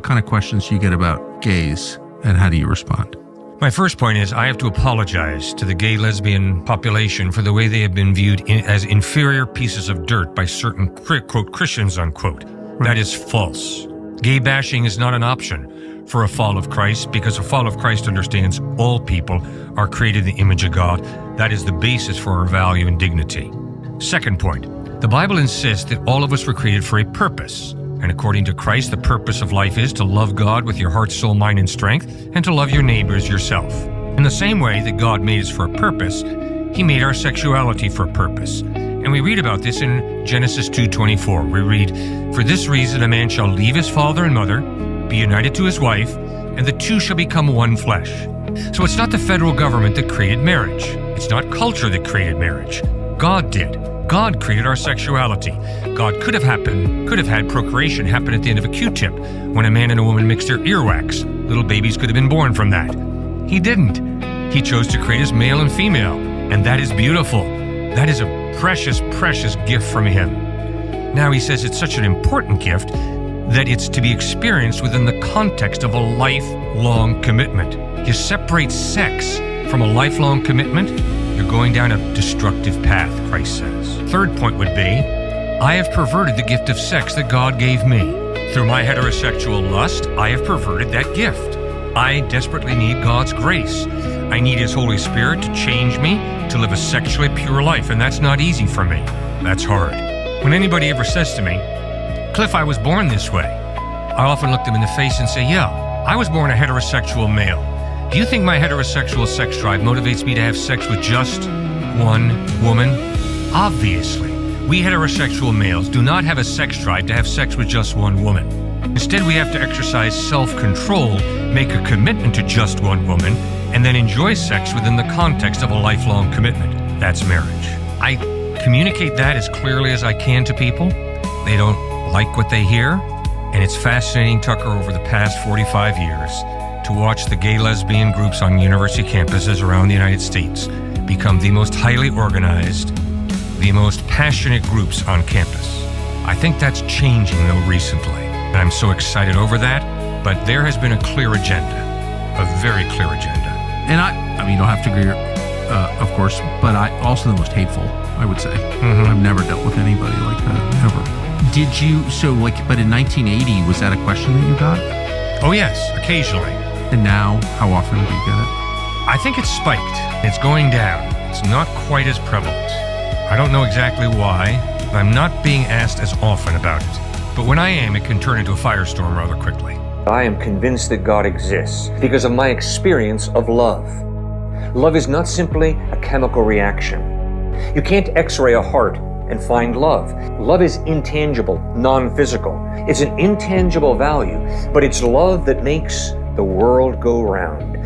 kind of questions do you get about gays, and how do you respond? My first point is I have to apologize to the gay lesbian population for the way they have been viewed as inferior pieces of dirt by certain, quote, Christians, unquote. Right. That is false. Gay bashing is not an option for a fall of Christ, because a fall of Christ understands all people are created in the image of God. That is the basis for our value and dignity. Second point, the Bible insists that all of us were created for a purpose. And according to Christ, the purpose of life is to love God with your heart, soul, mind, and strength, and to love your neighbor as yourself. In the same way that God made us for a purpose, He made our sexuality for a purpose. And we read about this in Genesis 2:24. We read, "For this reason a man shall leave his father and mother, be united to his wife, and the two shall become one flesh." So it's not the federal government that created marriage. It's not culture that created marriage. God did. God created our sexuality. God could have had procreation happen at the end of a Q-tip when a man and a woman mixed their earwax. Little babies could have been born from that. He didn't. He chose to create us male and female, and that is beautiful. That is a precious, precious gift from Him. Now He says it's such an important gift that it's to be experienced within the context of a lifelong commitment. You separate sex from a lifelong commitment, you're going down a destructive path, Christ says. Third point would be, I have perverted the gift of sex that God gave me. Through my heterosexual lust, I have perverted that gift. I desperately need God's grace. I need His Holy Spirit to change me to live a sexually pure life, and that's not easy for me. That's hard. When anybody ever says to me, "Cliff, I was born this way," I often look them in the face and say, yeah, I was born a heterosexual male. Do you think my heterosexual sex drive motivates me to have sex with just one woman? Obviously, we heterosexual males do not have a sex drive to have sex with just one woman. Instead, we have to exercise self-control, make a commitment to just one woman, and then enjoy sex within the context of a lifelong commitment. That's marriage. I communicate that as clearly as I can to people. They don't like what they hear, and it's fascinating, Tucker, over the past 45 years, to watch the gay lesbian groups on university campuses around the United States become the most highly organized, the most passionate groups on campus. I think that's changing, though, recently, and I'm so excited over that, but there has been a clear agenda, a very clear agenda. And I mean, you don't have to agree, of course, but also the most hateful, I would say. Mm-hmm. I've never dealt with anybody like that, ever. Did you, but in 1980, was that a question that you got? Oh yes, occasionally. And now, how often do you get it? I think it's spiked. It's going down. It's not quite as prevalent. I don't know exactly why. I'm not being asked as often about it. But when I am, it can turn into a firestorm rather quickly. I am convinced that God exists because of my experience of love. Love is not simply a chemical reaction. You can't x-ray a heart and find love. Love is intangible, non-physical. It's an intangible value, but it's love that makes the world go round.